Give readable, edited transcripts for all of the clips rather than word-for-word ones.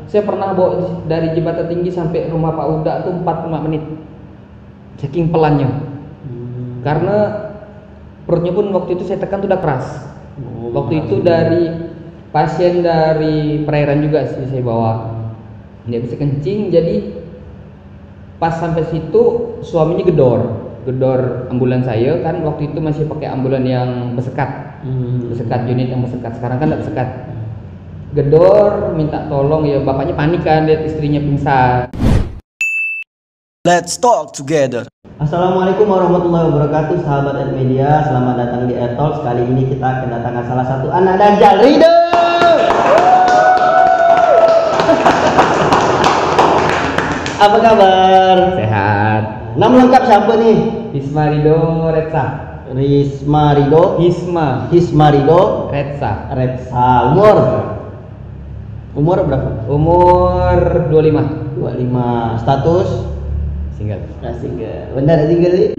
Saya pernah bawa dari Jembatan Tinggi sampai rumah Pak Uda tuh 45 menit. Saking pelannya. Karena perutnya pun waktu itu saya tekan tuh udah keras. Waktu itu dari pasien dari perairan juga sih saya bawa. Dia bisa kencing, jadi pas sampai situ suaminya gedor ambulans saya kan waktu itu masih pakai ambulan yang bersekat. Bersekat unit yang bersekat. Sekarang kan enggak bersekat. Gedor minta tolong, ya bapaknya panik kan lihat istrinya pingsan. Let's talk together. Assalamualaikum warahmatullahi wabarakatuh, sahabat Ed Media. Selamat datang di Ed Talks. Kali ini kita kedatangan salah satu anak Dajjal, Rido. Apa kabar? Sehat. Nama lengkap siapa nih? Hisma Rido Retsa. Risma Rido. Hisma Rido Retsa. Umur berapa? Umur 25. 25. Status? Single. Nah, single. Benar single nih.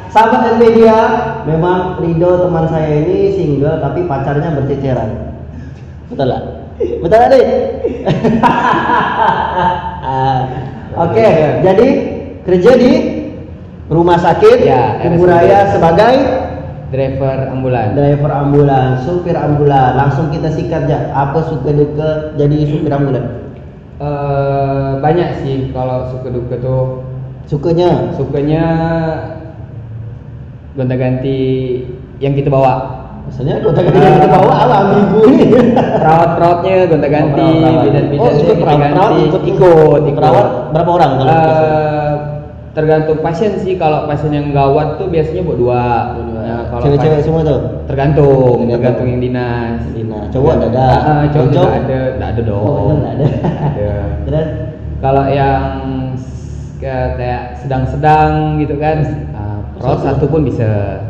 Sahabat dan media, memang Rido teman saya ini single tapi pacarnya berceceran. Betul lah? Betul lah nih? Oke, jadi kerja di rumah sakit Ya, Kuburaya sebagai driver ambulan, supir ambulan. Langsung kita sikat aja. Apa suka duka jadi supir ambulan? Banyak sih kalau suka duka tuh. Sukanya gonta-ganti yang kita bawa. Maksudnya gonta-ganti yang kita bawa apa ambigu nih? Perawat-perawatnya gonta-ganti, bidan-bidannya ikut perawat, ikut. Perawat berapa orang kalau tergantung pasien sih. Kalau pasien yang gawat tuh biasanya buat dua. Nah, kalau cewek-cewek semua tuh? Tergantung yang dinas. Cowok ada? Cowok juga ada. Nggak ada dong. Nggak ada. Terus kalau yang kayak sedang-sedang gitu kan, perawat satu pun bisa.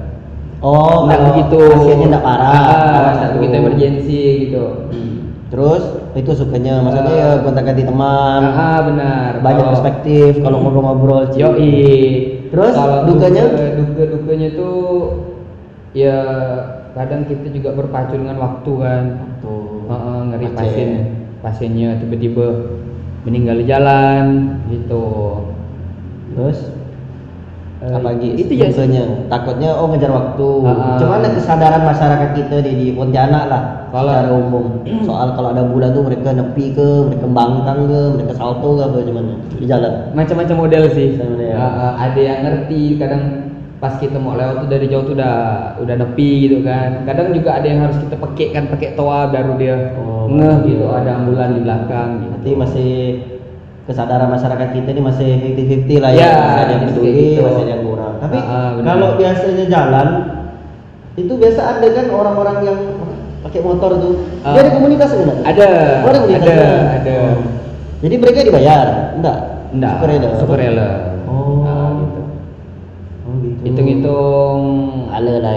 Oh, nggak begitu. Pasiennya nggak parah. Nggak begitu emergensi gitu. Terus itu sukanya maksudnya ya gonta-ganti teman. Benar. Banyak perspektif kalau ngobrol-ngobrol. Yoi. Terus kalau dukanya dukanya tuh ya kadang kita juga berpacu dengan waktu kan. Ngeri pasiennya tiba-tiba meninggal di jalan gitu. Terus apa lagi? Itu ya dukanya. Takutnya ngejar waktu. Cuman kesadaran masyarakat kita di Pontianak lah secara umum. Soal kalau ada bulan tuh mereka nepi ke, mereka bangkang ke, mereka salto ke apa gimana di jalan. Macam-macam model sih. Ada yang ngerti, kadang pas kita mau lewat tuh dari jauh tuh udah nepi gitu kan. Kadang juga ada yang harus kita pakai toa baru dia ngeh gitu ada ambulan di belakang gitu. Berarti masih kesadaran masyarakat kita ini masih 50-50 lah ya. Masih ada yang peduli, gitu. masih ada yang kurang. Tapi benar. kalau biasanya jalan itu biasa ada kan orang-orang yang pakai motor tuh. Dia ada komunitas enggak? Ada. Oh, ada komunitas. Ada. Jadi mereka dibayar? Enggak. Sukarela. Gitu. Gitu. Hitung-hitung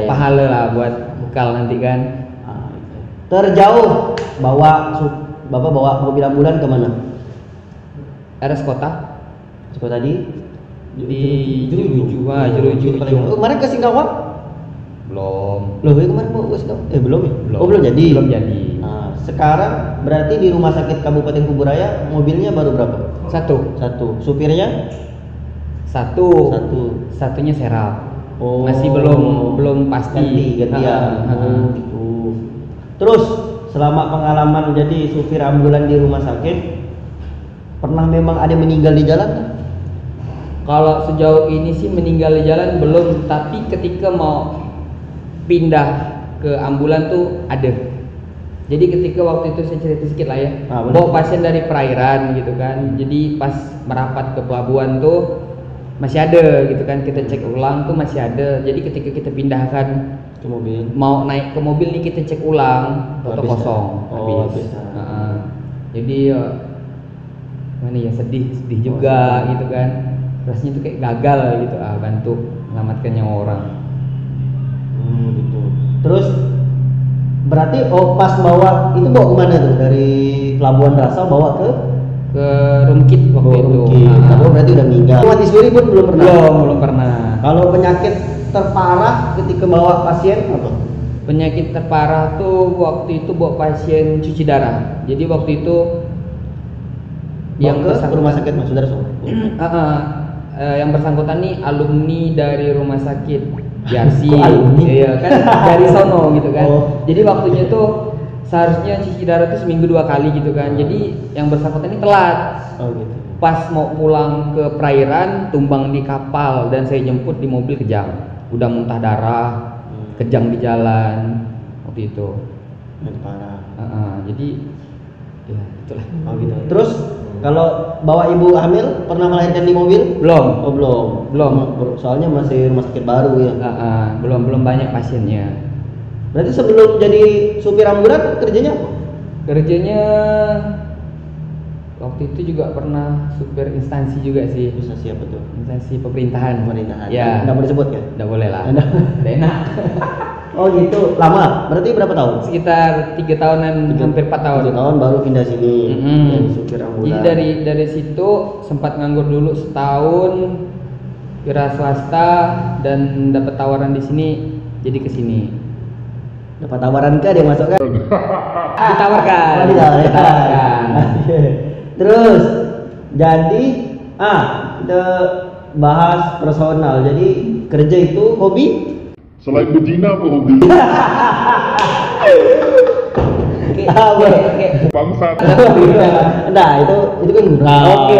pahala lah buat bekal nanti kan. Terjauh Bapak bawa mobil ambulan kemana? RS Kota. Sekolah tadi Di Juruju. Kemarin ke Singkawang? Belum. Loh, kemarin mau ke Singkawang? Belum ya? Belum. Belum jadi. Nah, sekarang berarti di rumah sakit Kabupaten Kuburaya mobilnya baru berapa? Satu. Supirnya? Satunya serap. Masih belum pasti. Gantian. Terus selama pengalaman jadi supir ambulan di rumah sakit, pernah memang ada meninggal di jalan? Kalau sejauh ini sih meninggal di jalan belum, tapi ketika mau pindah ke ambulan tuh ada. Jadi ketika waktu itu saya cerita sedikit lah ya, bawa pasien dari perairan gitu kan. Jadi pas merapat ke pelabuhan tuh masih ada gitu kan, kita cek ulang tuh masih ada. Jadi ketika kita pindahkan Ke mobil. Mau naik ke mobil nih kita cek ulang, foto kosong habis. Jadi mana ya sedih juga gitu kan. Rasanya tuh kayak gagal gitu, bantu menyelamatkan nyawa orang. Gitu. Terus berarti pas bawa kemana tuh dari Pelabuhan Rasa bawa ke Rumkit waktu itu. Berarti udah meninggal. Mati suri pun belum pernah. Belum pernah. Kalau penyakit terparah ketika bawa pasien apa? Penyakit terparah tuh waktu itu bawa pasien cuci darah. Jadi waktu itu yang ke rumah sakit Mas Saudara yang bersangkutan nih alumni dari rumah sakit Yarsi. Iya kan dari sono gitu kan. Jadi waktunya tuh seharusnya cuci darah tuh seminggu 2 kali gitu kan. Jadi yang bersangkutan ini telat. Gitu. Pas mau pulang ke perairan tumbang di kapal dan saya jemput di mobil kejang. Udah muntah darah, kejang di jalan waktu itu. Parah. Jadi ya itulah. Gitu. Terus kalau bawa ibu hamil pernah melahirkan di mobil? Belum. Belum. Soalnya masih rumah sakit baru ya. Belum banyak pasiennya. Berarti sebelum jadi supir ambulan kerjanya apa? Kerjanya waktu itu juga pernah supir instansi juga sih. Instansi apa tuh? Instansi pemerintahan. Ya. Nggak boleh disebut ya? Nggak boleh lah. Nggak enak. Oh gitu, lama? Berarti berapa tahun? Sekitar 3 tahunan, hampir 4 tahun. 3 tahun baru pindah sini, jadi supir ambulan. Jadi dari situ sempat nganggur dulu setahun, wira swasta dan dapat tawaran di sini, jadi ke sini. Dapat tawaran kah dia masuk kan? Ditawarkan. Ditawarkan. Terus jadi kita bahas personal. Jadi kerja itu hobi? Selain berzina apa hobi? Bangsat. Nah itu kan murah.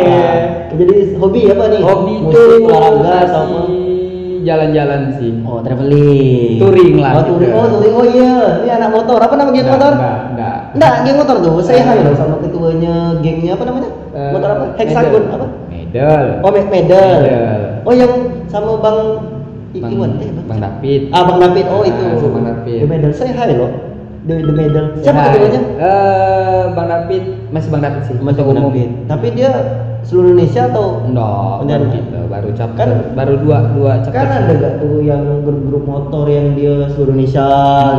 Jadi hobi apa nih? Hobi musik, itu olahraga atau apa? Jalan-jalan sih. Oh, traveling. Touring lah. Touring. Oh iya. Ini anak motor. Apa nama geng motor? Enggak, geng motor tuh. Saya hai loh sama ketuanya gengnya apa namanya? Motor apa? Hexagon apa? Medal. Oh, medal. Oh, yang sama Bang Iwan. Bang David. Bang David. Oh, itu. Bang David. The medal. Saya hai loh. The medal. Siapa ketuanya? Bang David, masih Bang David sih. Masih Bang David. Tapi dia seluruh Indonesia atau? Baru gitu, baru chapter, kan, baru dua chapter. Kan ada gak tuh yang grup motor yang dia seluruh Indonesia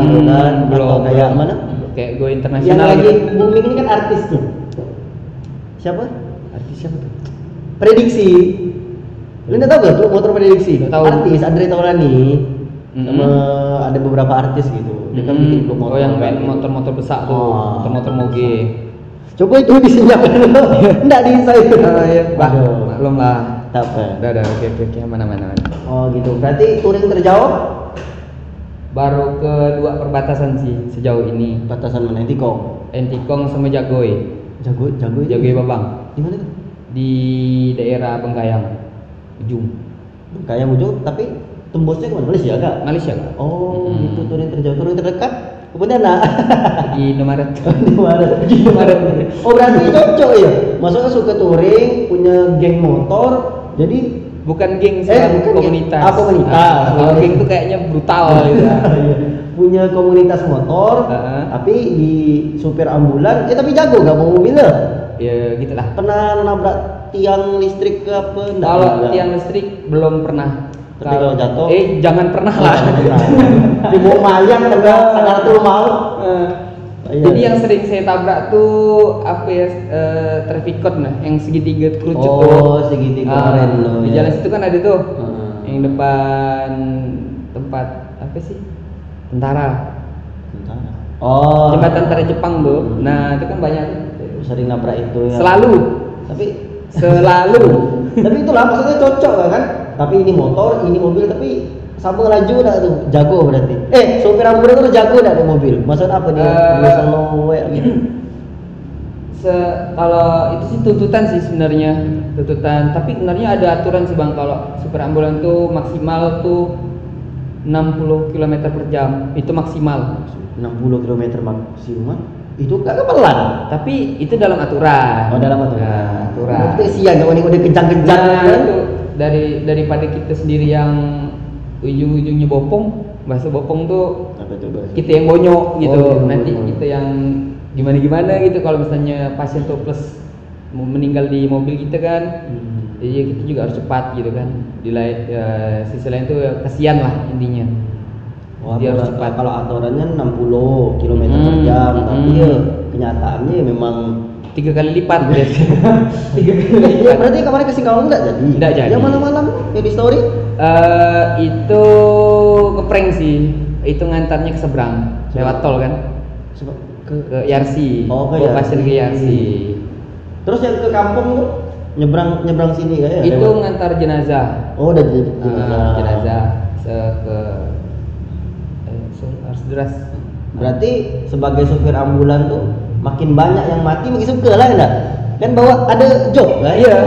gitu kan? Atau kayak mana? Kayak Go Internasional. Yang lagi booming ini kan artis tuh. Siapa? Artis siapa tuh? Prediksi. Lu nggak tahu gak tuh motor prediksi? Tahu. Artis Andre Taulani sama ada beberapa artis gitu. Dia kan bikin klub motor. Oh yang main motor-motor besar tuh, motor-motor moge. Coba itu disinyapkan dulu. Enggak di saya. Iya, maklum lah. Tak apa. Udah, oke, mana. Oh gitu. Berarti touring terjauh? Baru ke 2 perbatasan sih sejauh ini. Batasan mana? Entikong sama Jagoy. Jagoy Babang. Di mana tuh? Di daerah Bengkayang, Ujung. Bengkayang Ujung, tapi tembusnya ke mana? Malaysia kah? Malaysia kah? Oh, gitu touring terjauh. Touring terdekat? Pontianak. Di Indomaret. Oh berarti cocok ya. Maksudnya suka touring, punya geng motor, jadi bukan geng sih, komunitas. Komunitas. Kalau geng tuh kayaknya brutal gitu. Punya komunitas motor, tapi di supir ambulan, tapi jago gak mau mobilnya? Ya gitulah. Pernah nabrak tiang listrik ke apa? Kalau tiang listrik belum pernah. Tapi kalau jatuh? Jangan pernah lah. Di bawah mayang kena sakaratul maut. Jadi yang sering saya tabrak tuh apa ya, traffic cone nah, yang segitiga kerucut tuh. Oh, segitiga keren loh. Di jalan situ kan ada tuh. Yang depan tempat apa sih? Tentara. Oh. Jembatan Tentara Jepang tuh. Nah, itu kan banyak sering nabrak itu ya. Selalu. Tapi itulah maksudnya cocok kan? Tapi ini motor, ini mobil, tapi sama ngelaju enggak tuh? Jago berarti. Sopir ambulan tuh jago enggak di mobil? Maksudnya apa dia? Slow gitu. Kalau itu sih tuntutan sih sebenarnya, tapi sebenarnya ada aturan sih Bang, kalau supir ambulan tuh maksimal tuh 60 km per jam, itu maksimal. 60 km maksimal? Itu gak pelan. Tapi itu dalam aturan. Oh, dalam aturan. Aturan. Itu siang kalau udah kencang-kencang kan? Itu daripada kita sendiri yang ujung-ujungnya bopong, bahasa bopong tuh kita yang bonyok gitu. Nanti kita yang gimana gitu kalau misalnya pasien tuh plus meninggal di mobil kita kan. Jadi kita juga harus cepat gitu kan. Di sisi lain tuh ya, kasihan lah intinya. Dia harus cepat. Kalau aturannya 60 km per jam, tapi ya kenyataannya memang 3 kali lipat. 3 kali lipat. Ya, berarti kemarin ke Singkawang enggak jadi? Enggak jadi. Yang malam-malam ya di story? Itu ngeprank sih. itu ngantarnya ke seberang lewat tol kan, ke Yarsi. Oh, ke bawa pasien ke Yarsi. Terus yang ke kampung tuh nyebrang sini kayak itu ngantar jenazah. Oh, udah jenazah. Jenazah ke harus deras. Berarti sebagai supir ambulan tuh makin banyak yang mati makin suka lah enggak? Kan bawa ada job kan? Iya.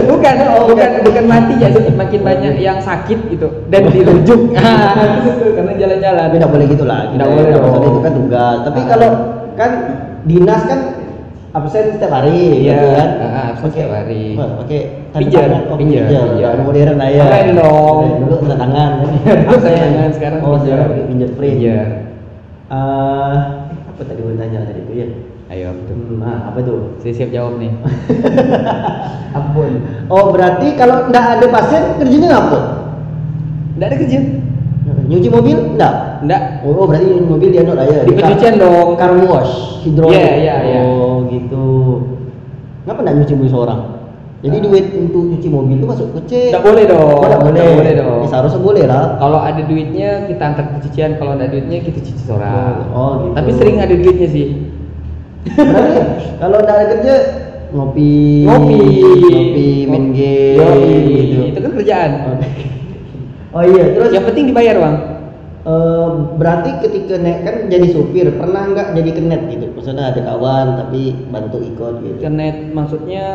bukan mati ya, makin Oh, banyak iya. yang sakit gitu dan dirujuk. Karena jalan-jalan. Tapi tidak boleh gitu lah. Tidak boleh dong. Maksudnya itu kan tugas. Tapi kalau kan dinas kan absen setiap hari, Iya, gitu kan? absen setiap hari. Pakai tanda Pinjar, tangan. Oh, pinjar. Modern lah ya. Keren dong. Dulu tanda tangan. Dulu tanda tangan, sekarang oh, pinjar. sekarang pakai pinjar print. Pinjar. Apa tadi mau tanya tadi itu ya? Ayo, betul. Apa tuh? Saya siap jawab nih. Ampun. Oh, berarti kalau nggak ada pasien kerjanya apa? Nggak ada kerja. Nyuci mobil? Nggak. Nggak. Oh, berarti nyuci mobil dia nggak ya? Di pencucian dong. Car wash, hidrolik. Iya. Oh, gitu. Kenapa nggak nyuci mobil seorang? Jadi duit untuk nyuci mobil itu masuk ke cek. Nggak boleh dong. Oh, nggak boleh. Nggak boleh dong. Ya, seharusnya boleh lah. Kalau ada duitnya kita angkat ke cucian, kalau nggak duitnya kita cuci seorang. Oh, gitu. Tapi sering ada duitnya sih. Berarti kalau nggak ada kerja ngopi, main game, Yoi. gitu. Itu kan kerjaan. Oh iya, terus Yang penting dibayar, Bang. berarti ketika kan jadi supir pernah nggak jadi kenet gitu? Maksudnya ada kawan tapi bantu ikut gitu. Kenet maksudnya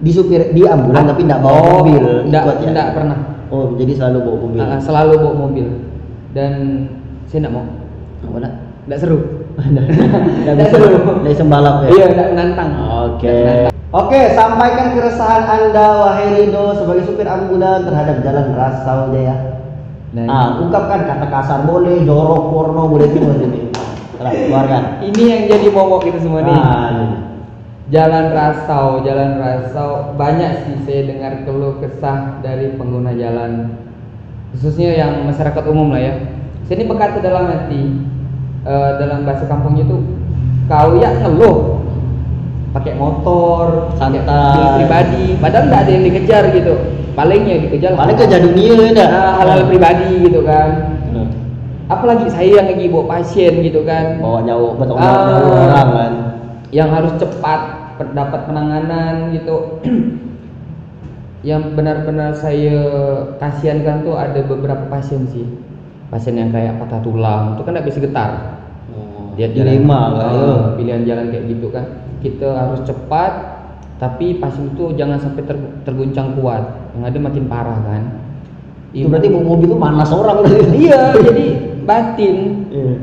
di supir di ambulan tapi nggak bawa mobil ikut ya? Nggak pernah. Oh, jadi selalu bawa mobil. Selalu bawa mobil. Dan saya nggak mau. Apa nak? Nggak seru. Nggak bisa dari sembalap ya? Iya, nggak menantang. Oke. Oke, sampaikan keresahan Anda wahai Rido sebagai supir ambulan terhadap Jalan Rasau Jaya. Ungkapkan kata kasar boleh, jorok, porno boleh semua ini. Keluarkan. Ini yang jadi momok kita semua nih. Ini. Jalan Rasau banyak sih saya dengar keluh kesah dari pengguna jalan, khususnya yang masyarakat umum lah ya. Saya ini berkata dalam hati, dalam bahasa kampungnya tuh kau ya ngeluh pakai motor, Santai. bil pribadi, padahal nggak ada yang dikejar gitu. Palingnya dikejar. Paling kerja dunia dah. Hal-hal pribadi gitu kan. Apalagi saya yang lagi bawa pasien gitu kan. Bawa nyawa orang kan. Yang harus cepat dapat penanganan gitu. Yang benar-benar saya kasihankan tuh ada beberapa pasien sih. Pasien yang kayak patah tulang, itu kan nggak bisa getar. Dia dilema lah. Pilihan jalan kayak gitu kan. Kita harus cepat, tapi pasien itu jangan sampai terguncang kuat. Yang ada makin parah kan. Itu berarti mobil itu panas orang. Iya, jadi batin. Iya.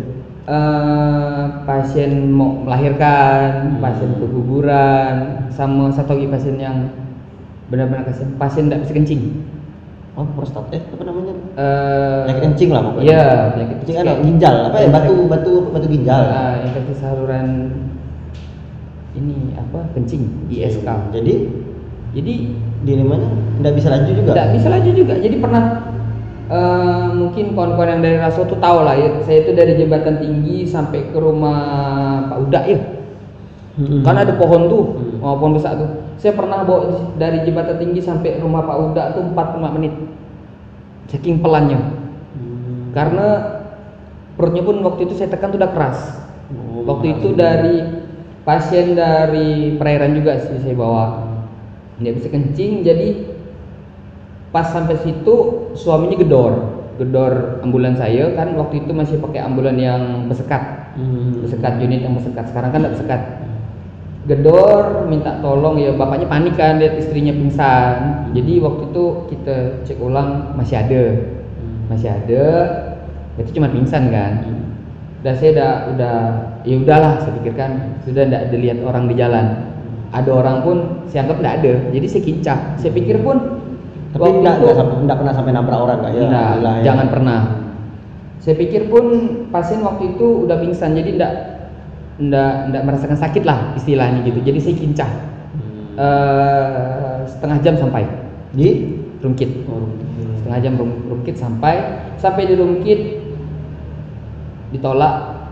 Pasien mau melahirkan, pasien keguguran, sama satu lagi pasien yang benar-benar pasien tidak bisa kencing. Oh, prostat apa namanya? Penyakit kencing lah pokoknya. Iya, penyakit kencing ada ginjal apa ya? Batu ginjal. Infeksi saluran ini apa? Kencing, ISK. Jadi dilemanya nggak bisa laju juga. Nggak bisa laju juga. Jadi pernah mungkin kawan-kawan yang dari Raso tuh tahu lah ya. Saya itu dari jembatan tinggi sampai ke rumah Pak Uda ya. Kan ada pohon tuh, pohon besar tuh. Saya pernah bawa dari jembatan tinggi sampai rumah Pak Uda tuh 45 menit. Saking pelannya. Karena perutnya pun waktu itu saya tekan tuh udah keras. Waktu itu dari pasien dari perairan juga sih saya bawa. Nggak bisa kencing, jadi pas sampai situ suaminya gedor ambulan saya kan waktu itu masih pakai ambulan yang bersekat, unit yang bersekat. Sekarang kan nggak bersekat. Gedor minta tolong ya, bapaknya panik kan lihat istrinya pingsan. Jadi waktu itu kita cek ulang masih ada, itu cuma pingsan kan. Dan saya udah ya udahlah, saya pikirkan sudah nggak ada lihat orang di jalan. Ada orang pun saya anggap nggak ada, jadi saya kincah. Saya pikir pun tapi nggak pernah sampai nabrak orang nggak ya? Nah, jangan pernah. Saya pikir pun pasien waktu itu udah pingsan, jadi nggak merasakan sakit lah istilahnya gitu. Jadi saya kincah setengah jam sampai di Rumkit. Setengah jam Rumkit sampai di Rumkit ditolak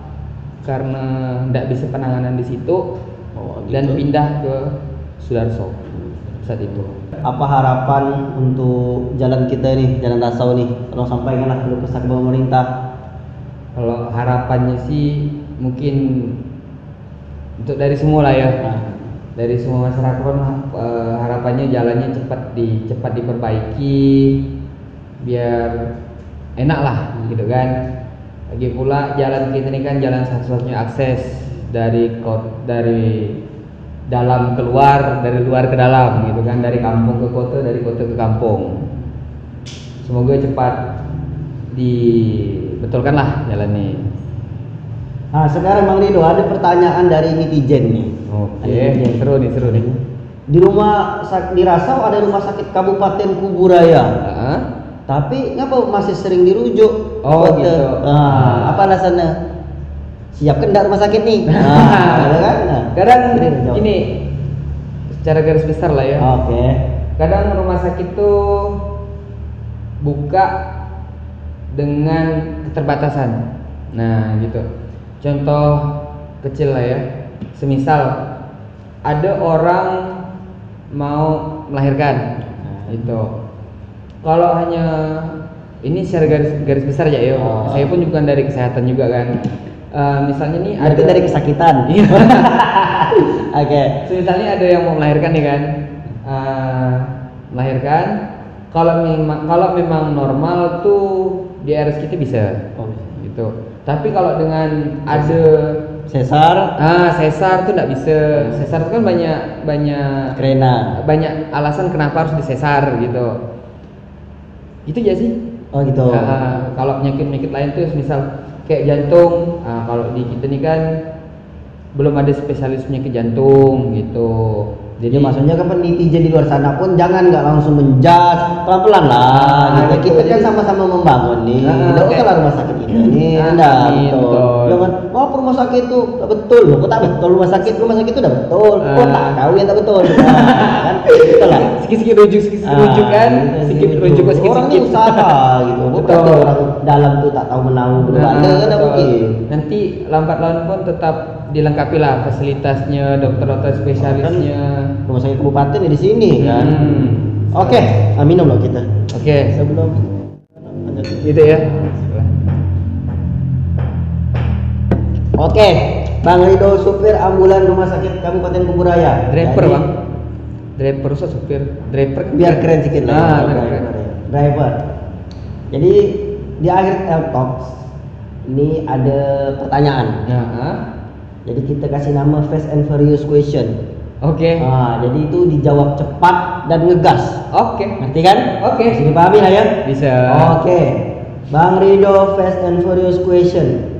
karena nggak bisa penanganan di situ. Dan pindah ke Sudarso. saat itu. Apa harapan untuk jalan kita nih, jalan Rasau nih? Tolong sampaikanlah keluh kesah ke pemerintah. Kalau harapannya sih mungkin untuk dari semua lah ya. Dari semua masyarakat harapannya jalannya cepat diperbaiki biar enak lah gitu kan. Lagi pula jalan kita ini kan jalan satu-satunya akses dari dalam keluar, dari luar ke dalam gitu kan, dari kampung ke kota, dari kota ke kampung. Semoga cepat dibetulkan lah jalan ini. Nah sekarang Bang Rido ada pertanyaan dari netizen nih. Oke, seru nih. Di di Rasau ada rumah sakit Kabupaten Kuburaya. Tapi ngapa masih sering dirujuk? Oh gitu. Apa alasannya? Siapkan enggak rumah sakit nih? Ada kan? Kadang ini secara garis besar lah ya. Oke. Kadang rumah sakit tuh buka dengan keterbatasan. Nah, gitu. Contoh kecil lah ya. Semisal ada orang mau melahirkan itu. Kalau hanya ini secara garis besar aja ya. Saya pun bukan dari kesehatan juga kan. Misalnya nih ada dari kesakitan. Oke. Misalnya ada yang mau melahirkan nih kan. Melahirkan kalau memang normal tuh di RS kita bisa. Gitu. Tapi kalau dengan ada sesar, sesar tuh nggak bisa. Sesar itu kan banyak krena, banyak alasan kenapa harus disesar gitu. Itu aja sih. Oh gitu. Kalau penyakit lain tuh misal kayak jantung, kalau di kita nih kan belum ada spesialis penyakit jantung gitu. Jadi maksudnya kan netizen di luar sana pun jangan nggak langsung menjudge, pelan-pelan lah. Kita kan sama-sama membangun nih. Tidak usah lah rumah sakit kita nih, jangan rumah sakit itu tak betul. Kok tak betul rumah sakit itu udah betul. Kok tak tahu yang tak betul. Kan betul lah. Sedikit rujuk kan, sedikit rujuk orangnya usaha gitu. Bukan orang dalam tuh tak tahu menahu berbalik kan mungkin. Nanti lambat laun pun tetap dilengkapi lah fasilitasnya, dokter spesialisnya. Rumah sakit kabupaten di sini kan. Oke, minum loh kita. Oke. Sebelum gitu ya. Oke, Bang Rido supir ambulan rumah sakit Kabupaten Kuburaya. Bang. Driver supir. Driver biar keren sedikit lah. Driver. Jadi di akhir Talks ini ada pertanyaan. Jadi kita kasih nama Fast and Furious question. Oke. Jadi itu dijawab cepat dan ngegas. Oke. Ngerti kan? Oke. Bisa dipahami lah ya? Bisa. Oke. Bang Rido Fast and Furious question.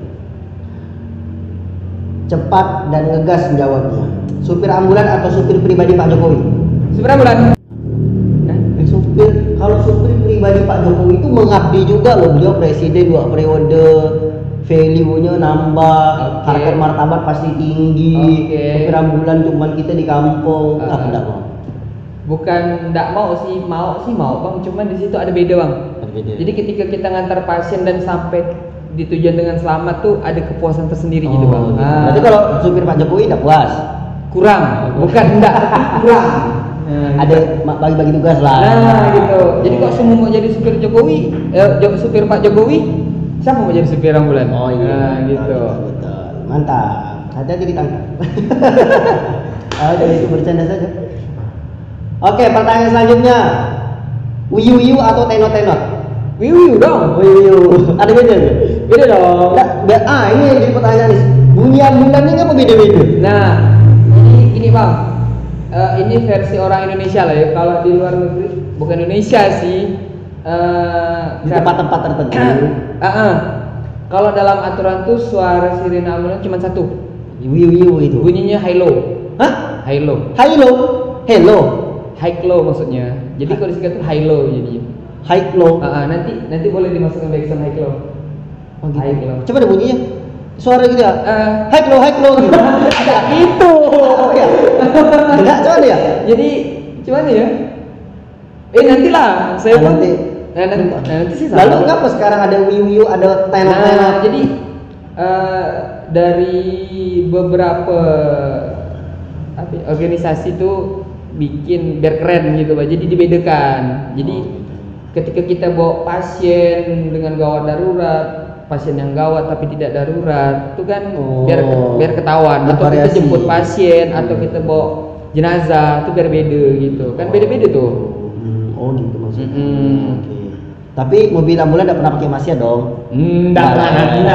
Cepat dan ngegas menjawabnya. Supir ambulan atau supir pribadi Pak Jokowi? Supir ambulan. Kalau supir pribadi Pak Jokowi itu mengabdi juga loh. Beliau presiden 2 periode. Value-nya nambah, harkat martabat pasti tinggi. Supir ambulan cuman kita di kampung. Enggak mau. Bukan enggak mau sih, mau Bang, cuman di situ ada beda Bang. Jadi ketika kita ngantar pasien dan sampai di tujuan dengan selamat tuh ada kepuasan tersendiri gitu Bang. Berarti kalau supir Pak Jokowi enggak puas? Kurang, bukan enggak, kurang. Ada bagi-bagi tugas lah. Gitu. Jadi kok semua mau jadi supir Jokowi, supir Pak Jokowi, siapa mau jadi supir ambulan? Oh iya. Gitu. Betul. Mantap. Hati-hati ditangkap. Itu bercanda saja. Oke, pertanyaan selanjutnya. Wiyu atau tenot? Wiyu dong. Wiyu. Ada beda nggak? Beda dong. Ini yang jadi pertanyaan nih. Bunyi ambulan ini apa beda-beda? Nah, ini Bang. Ini versi orang Indonesia lah ya. Kalau di luar negeri, bukan Indonesia sih. Di tempat-tempat tertentu. Kalau dalam aturan tuh suara sirine ambulan cuma satu. Wiu itu. Bunyinya high low. Hah? High low. Hello. High low maksudnya. Jadi kalau disingkat tuh high low jadinya. High low. Nanti boleh dimasukkan backsound high low. Oh, gitu. High low. Coba deh bunyinya. Suara gitu ya. High low gitu. Itu. Ya. Enggak, coba deh ya. Jadi gimana ya? Nantilah. Saya pun nanti sih. Lalu kenapa sekarang ada wiu, ada tenor? Jadi dari beberapa organisasi tuh bikin biar keren gitu Pak. Jadi dibedakan. Jadi ketika kita bawa pasien dengan gawat darurat, pasien yang gawat tapi tidak darurat, itu kan biar ketahuan. Atau kita jemput pasien atau kita bawa jenazah, itu biar beda gitu. Kan beda-beda tuh. Oh gitu maksudnya. Oke. Tapi mobil ambulan tidak pernah pakai masker dong? Enggak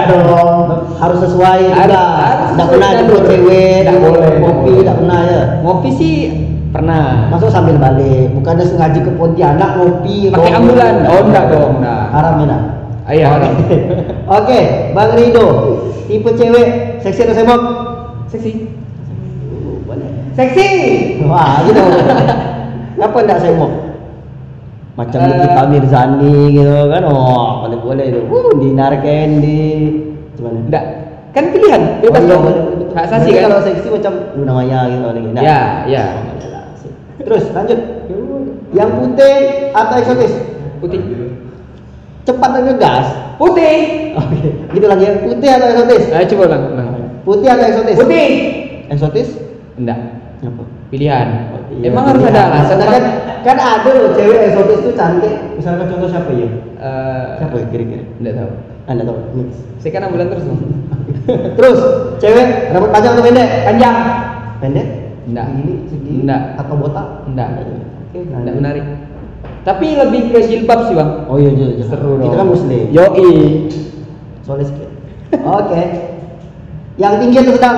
dong. Harus sesuai juga. Tidak pernah jemput cewek, tidak boleh. Ngopi tidak pernah ya. Ngopi sih pernah. Masuk sambil balik, bukannya sengaja ke Pontianak ngopi Pakai ambulan? Oh enggak dong, enggak. Haram ya? Iya haram. Oke, Bang Rido, tipe cewek seksi atau sembok? Seksi. Boleh. Seksi. Wah, gitu. Kenapa enggak sembok? Macam Nikita Mirzani gitu kan? Oh, boleh itu. Dinar Candy. Gimana? Enggak. Kan pilihan, bebas dong. Hak asasi kan. Kalau seksi macam Luna Maya gitu kan. Ya. Terus lanjut. Yang putih atau eksotis? Putih. Cepat dan ngegas. Putih. Oke. Gitu lagi ya. Putih atau eksotis? Ayo coba ulang. Putih atau eksotis? Putih. Eksotis? Enggak. Apa? Pilihan. Iya, Emang harus ada alasan kan ada loh cewek eksotis tuh cantik. Misalkan contoh siapa ya? Siapa ya kira-kira? Enggak tahu. Anda tahu? Mix. Saya kan ambulan terus dong. Terus, cewek rambut panjang atau pendek? Panjang. Pendek? Enggak. Segini? Enggak. Atau botak? Enggak. Oke, Enggak menarik. Tapi lebih ke jilbab sih, Bang. Oh iya, iya. Seru dong. Kita kan muslim. Yoi. Soalnya sikit. Oke. Yang tinggi atau sedang?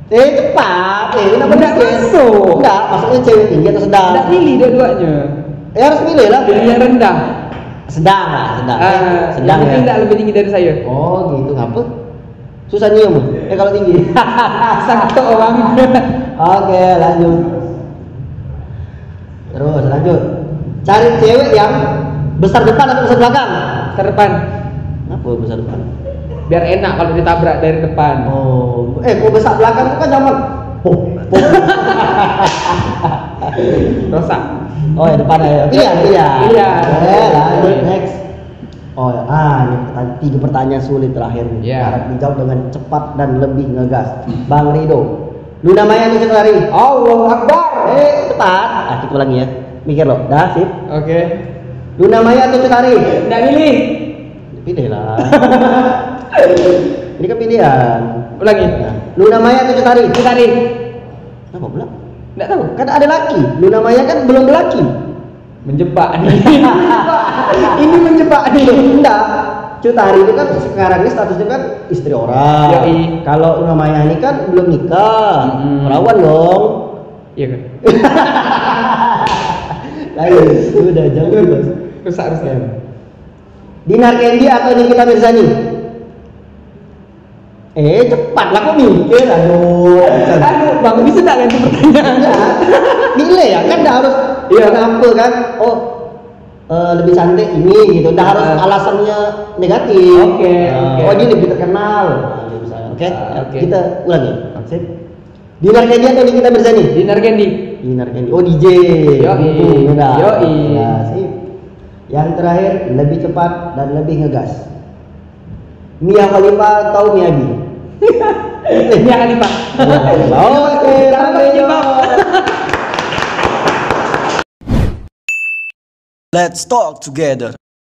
Cepat. Kenapa Enggak masuk. Enggak, maksudnya cewek tinggi atau sedang? Enggak pilih dua-duanya. Harus pilih lah. Pilih yang rendah. Sedang lah, sedang. Sedang yang ya. enggak lebih tinggi dari saya. Oh gitu, ngapa? Susah nyium kalau tinggi. Sakto Bang. Oke, lanjut. Terus lanjut. Cari cewek yang besar depan atau besar belakang? Ke depan. Kenapa besar depan? Biar enak kalau ditabrak dari depan. Oh, kok besar belakang itu kan zaman. Rosak. Oh ya depan ya. Pilihan. Lanjut next. Oh ya, ini tiga pertanyaan sulit terakhir nih. Yeah. Harap dijawab dengan cepat dan lebih ngegas. Bang Rido, Luna Maya atau Cutari? Allahu Akbar. Cepat. Kita ulangi ya. Mikir loh. Dah, sip. Oke. Luna Maya atau Cutari? Enggak milih. Pilih lah. Ini kan pilihan. Ulangi. Luna Maya atau Cutari? Cutari. Kenapa pula? Enggak tahu. Kan ada laki. Luna Maya kan belum berlaki. Menjebak nih. Ini menjebak nih. Enggak. Cutari itu kan sekarang ini statusnya kan istri orang. Yoi. Kalau Luna Maya ini kan belum nikah. Perawan dong. Iya kan. Ayo, sudah jauh bos. Rusak. Dinar Candy atau Nikita Mirzani? Cepat lah kok mikir. Aduh, Bang bisa enggak ganti pertanyaan? Milih ya kan, dah harus. Iya. Kenapa kan? Lebih cantik ini gitu. Dah harus alasannya negatif. Oke. Oh dia lebih terkenal. Oke. Kita ulangi. Sip. Dinar Candy atau Nikita Mirzani? Dinar Candy. Dinar Candy. Oh DJ. Yoi. Ya, sip. Yang terakhir lebih cepat dan lebih ngegas. Mia Khalifa atau Miyagi? Mia Khalifa. Oke, sampai jumpa. Let's talk together.